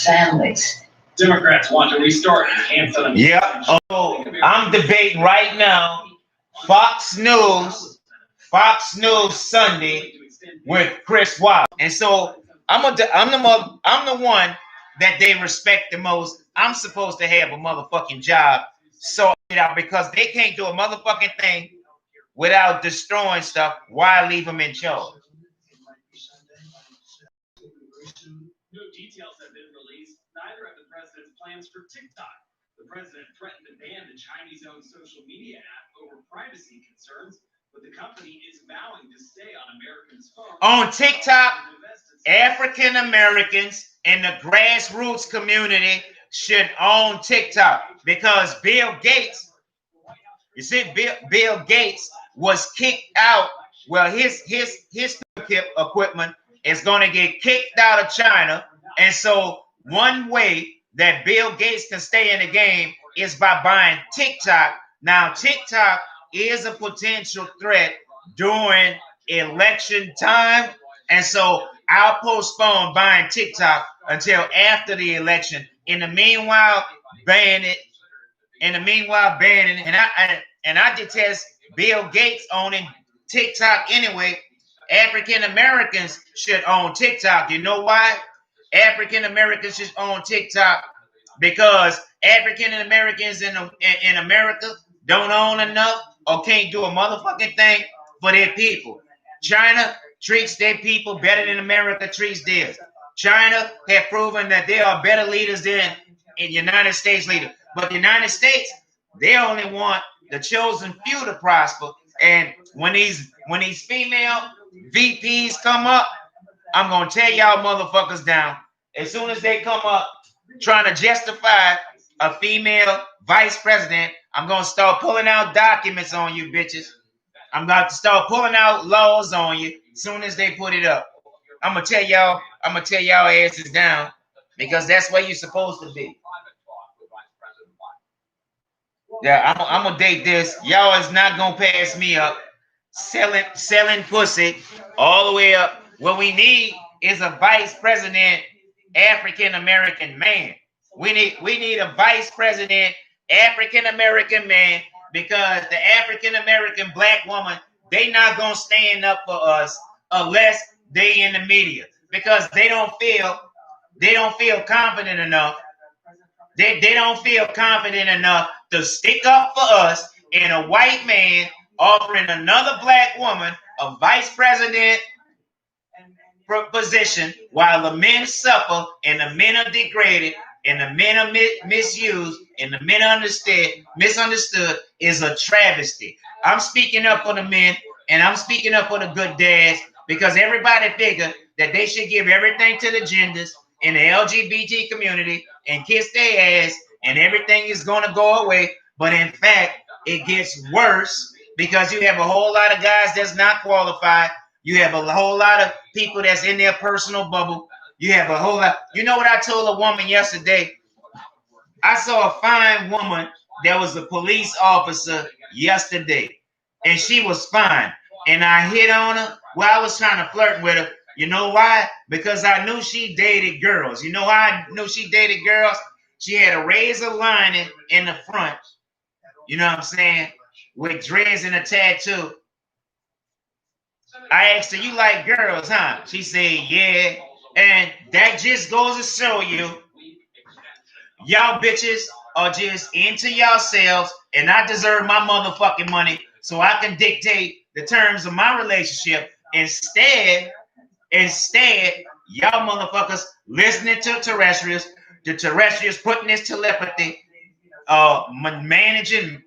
families. Democrats want to restart enhanced unemployment. Yeah. Oh, I'm debating right now Fox News Sunday with Chris Wallace, and so I'm the one that they respect the most. I'm supposed to have a motherfucking job, so because they can't do a motherfucking thing without destroying stuff. Why leave them in charge? No details have been released. Neither have the president's plans for TikTok. The president threatened to ban the Chinese-owned social media app over privacy concerns, but the company is vowing to stay on Americans' phones. On TikTok, African Americans and the grassroots community should own TikTok because Bill Gates, you see, Bill Gates was kicked out. Well, his equipment is going to get kicked out of China, and so one way that Bill Gates can stay in the game is by buying TikTok. Now, TikTok is a potential threat during election time, and so I'll postpone buying TikTok until after the election. In the meanwhile, ban it. And I detest Bill Gates owning TikTok anyway. African Americans should own TikTok. You know why? African Americans should own TikTok because African Americans in America don't own enough or can't do a motherfucking thing for their people. China treats their people better than America treats theirs. China have proven that they are better leaders than United States leaders. But the United States, they only want the chosen few to prosper. And when these female VPs come up, I'm gonna tear y'all motherfuckers down. As soon as they come up trying to justify a female vice president, I'm gonna start pulling out documents on you bitches. I'm about to start pulling out laws on you as soon as they put it up. I'm gonna tell y'all asses down because that's where you're supposed to be. Yeah, I'm gonna date this. Y'all is not gonna pass me up. Selling pussy all the way up. What we need is a vice president African American man. We need a vice president African American man because the African American black woman, they not gonna stand up for us unless they in the media because they don't feel confident enough. They don't feel confident enough to stick up for us, and a white man offering another black woman a vice president position while the men suffer and the men are degraded and the men are misused and the men are misunderstood is a travesty. I'm speaking up for the men and I'm speaking up for the good dads because everybody figure that they should give everything to the genders in the LGBT community and kiss their ass and everything is going to go away. But in fact, it gets worse because you have a whole lot of guys that's not qualified. You have a whole lot of people that's in their personal bubble. You have a whole lot. You know what I told a woman yesterday? I saw a fine woman that was a police officer yesterday, and she was fine. And I hit on her. Well, I was trying to flirt with her. You know why? Because I knew she dated girls. You know why I knew she dated girls? She had a razor lining in the front. You know what I'm saying? With dreads and a tattoo. I asked her, you like girls, huh? She said, yeah. And that just goes to show you, y'all bitches are just into yourselves, and I deserve my motherfucking money so I can dictate the terms of my relationship. Instead, y'all motherfuckers listening to terrestrials, the terrestrials putting this telepathy, micromanaging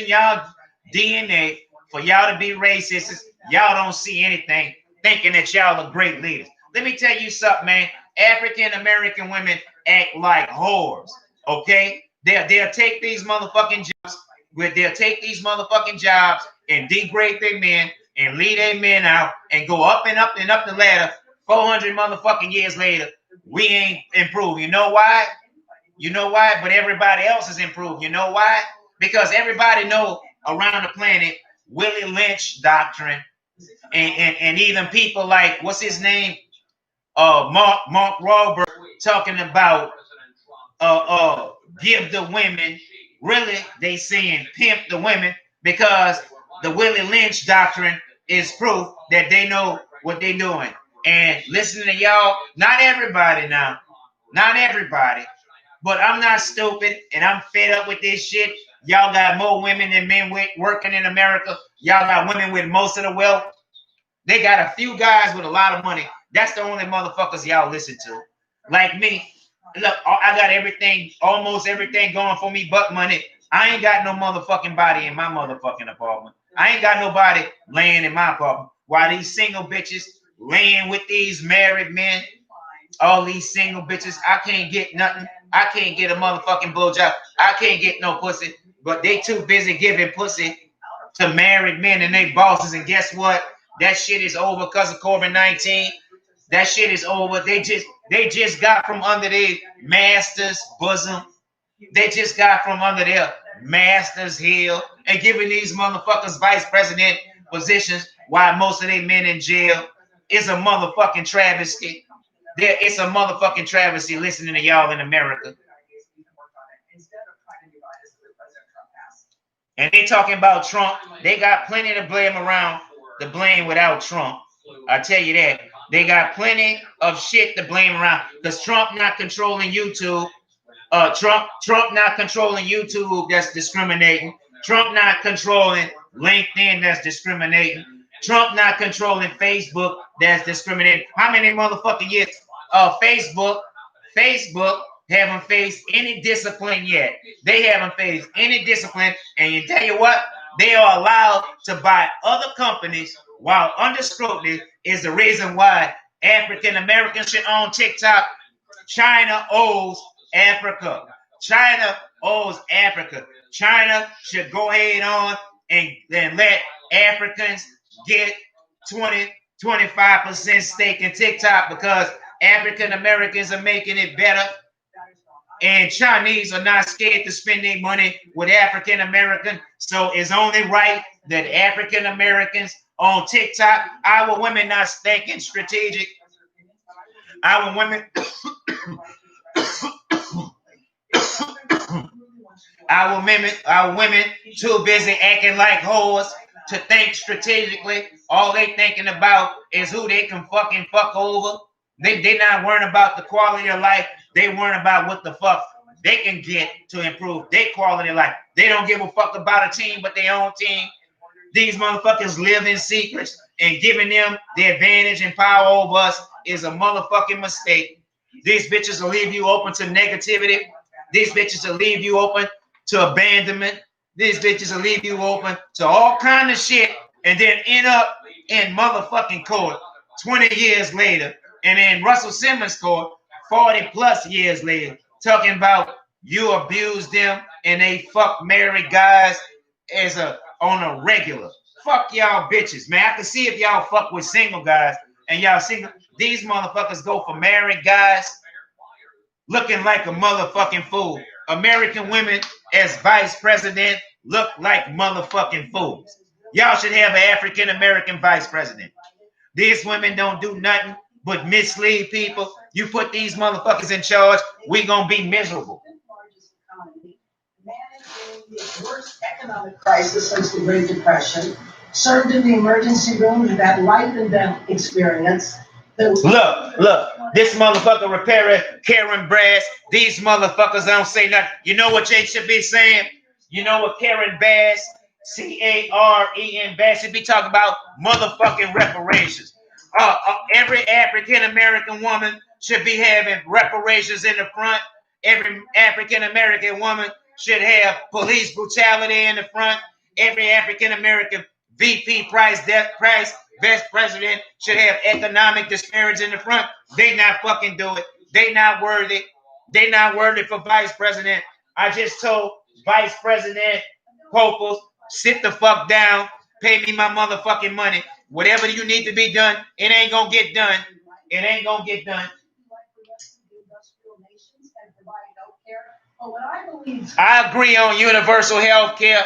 y'all DNA for y'all to be racists. Y'all don't see anything, thinking that y'all are great leaders. Let me tell you something, man. African American women act like whores. Okay, they'll take these motherfucking jobs and degrade their men and lead their men out and go up and up and up the ladder. 400 motherfucking years later, we ain't improved. You know why? You know why? But everybody else has improved. You know why? Because everybody know around the planet Willie Lynch doctrine and even people like what's his name? Mark Wahlberg talking about give the women. Really, they saying pimp the women because the Willie Lynch doctrine is proof that they know what they're doing. And listening to y'all, not everybody now, not everybody, but I'm not stupid and I'm fed up with this shit. Y'all got more women than men working in America. Y'all got women with most of the wealth. They got a few guys with a lot of money. That's the only motherfuckers y'all listen to. Like me. Look, I got everything, almost everything going for me but money. I ain't got no motherfucking body in my motherfucking apartment. I ain't got nobody laying in my apartment. While these single bitches laying with these married men, all these single bitches, I can't get nothing. I can't get a motherfucking blowjob. I can't get no pussy. But they too busy giving pussy to married men and they bosses. And guess what? That shit is over because of COVID-19. That shit is over. They just got from under their master's bosom. They just got from under their master's heel and giving these motherfuckers vice president positions while most of their men in jail. It's a motherfucking travesty. It's a motherfucking travesty listening to y'all in America. And they talking about Trump. They got plenty to blame around the blame without Trump. I tell you that. They got plenty of shit to blame around because Trump not controlling YouTube. Trump not controlling YouTube. That's discriminating. Trump not controlling LinkedIn. That's discriminating. Trump not controlling Facebook. That's discriminating. How many motherfucking years? Facebook haven't faced any discipline yet. They haven't faced any discipline. And you tell you what, they are allowed to buy other companies while under scrutiny is the reason why African Americans should own TikTok. China owes Africa. China owes Africa. China should go ahead on and let Africans get 20-25% stake in TikTok because African Americans are making it better. And Chinese are not scared to spend their money with African American. So it's only right that African Americans on TikTok, our women not thinking strategic. Our women, our women too busy acting like whores to think strategically. All they thinking about is who they can fucking fuck over. They not worrying about the quality of life. They worrying about what the fuck they can get to improve their quality of life. They don't give a fuck about a team but their own team. These motherfuckers live in secrets and giving them the advantage and power over us is a motherfucking mistake. These bitches will leave you open to negativity. These bitches will leave you open to abandonment. These bitches will leave you open to all kind of shit and then end up in motherfucking court 20 years later. And in Russell Simmons' court, 40 plus years later, talking about you abused them and they fuck married guys as on a regular. Fuck y'all bitches, man. I can see if y'all fuck with single guys and y'all single. These motherfuckers go for married guys looking like a motherfucking fool. American women as vice president look like motherfucking fools. Y'all should have an African American vice president. These women don't do nothing but mislead people. You put these motherfuckers in charge, we gonna be miserable. Managing the worst economic crisis since the Great Depression, served in the emergency room with that life and death experience. Look, this motherfucker repairer, Karen Bass, these motherfuckers don't say nothing. You know what they should be saying? You know what Karen Bass, Caren Bass should be talking about? Motherfucking reparations. Every African American woman should be having reparations in the front. Every African American woman should have police brutality in the front. Every African American VP best president should have economic disparities in the front. They not fucking do it. They not worthy. They not worthy for vice president. I just told Vice President Poples, sit the fuck down, pay me my motherfucking money. Whatever you need to be done, it ain't gonna get done. It ain't gonna get done. I agree on universal health care,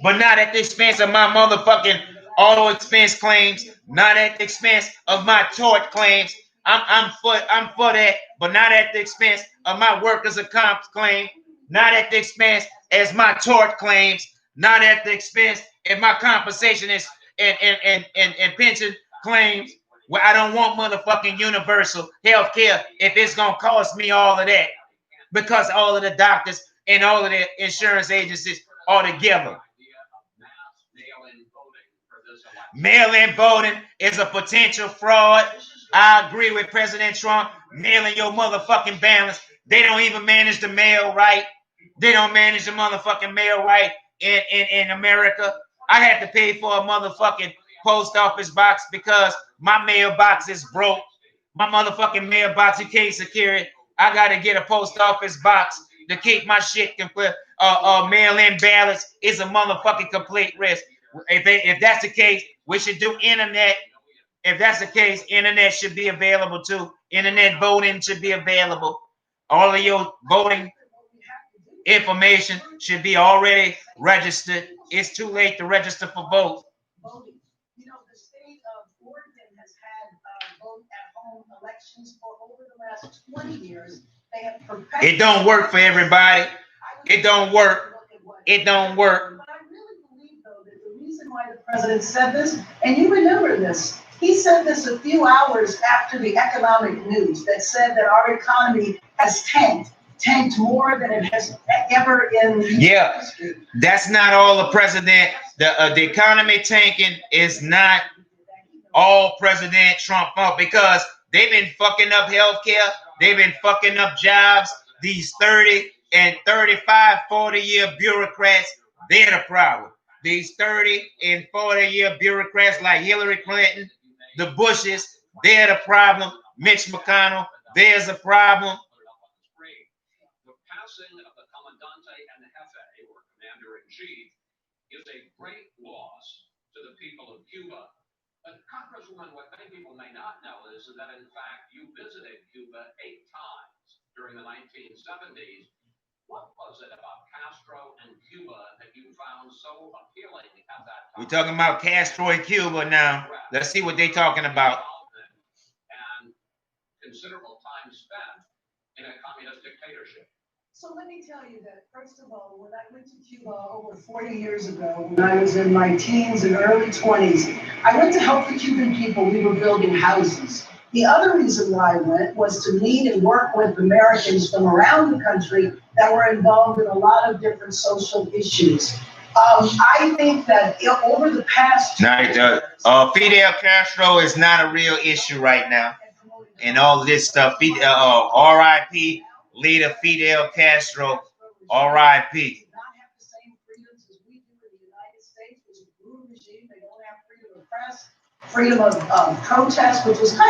but not at the expense of my motherfucking auto expense claims, not at the expense of my tort claims, I'm for that, but not at the expense of my workers' comp claim, not at the expense as my tort claims, not at the expense of my compensation is and pension claims. Where I don't want motherfucking universal health care if it's gonna cost me all of that, because all of the doctors and all of the insurance agencies are together. Mail-in voting is a potential fraud. I agree with President Trump. Mailing your motherfucking balance. They don't even manage the mail right. They don't manage the motherfucking mail right in America. I had to pay for a motherfucking post office box because my mailbox is broke. My motherfucking mailbox, you can't secure it. I gotta get a post office box to keep my shit complete. Mail-in ballots is a motherfucking complete risk. If that's the case, we should do internet. If that's the case, internet should be available too. Internet voting should be available. All of your voting information should be already registered. It's too late to register for vote. You know, the state of Oregon has had vote at home elections for over the last 20 years. They have it don't work for everybody. It don't work. It don't work. But I really believe, though, that the reason why the president said this, and you remember this, he said this a few hours after the economic news that said that our economy has tanked more than it has ever in history. That's not all the president. The economy tanking is not all President Trump fault, because they've been fucking up healthcare. They've been fucking up jobs. These 30 and 35, 40-year bureaucrats, they're the problem. These 30 and 40-year bureaucrats like Hillary Clinton, the Bushes, they're the problem. Mitch McConnell, there's a problem. The passing of the Comandante and the Jefe, or Commander-in-Chief, is a great loss to the people of Cuba. But Congresswoman, what many people may not know is that, in fact, you visited Cuba 8 times during the 1970s. What was it about Castro and Cuba that you found so appealing at that time? We're talking about Castro and Cuba now. Let's see what they're talking about. And considerable time spent in a communist dictatorship. So let me tell you that, first of all, when I went to Cuba over 40 years ago, when I was in my teens and early 20s, I went to help the Cuban people. We were building houses. The other reason why I went was to meet and work with Americans from around the country that were involved in a lot of different social issues. I think that over the past... Fidel Castro is not a real issue right now. And all this stuff. R.I.P. leader Fidel Castro, R.I.P. Not have the same freedoms as we do in the United States, which is a brutal regime. They don't have freedom of press, freedom of protest, which was kind of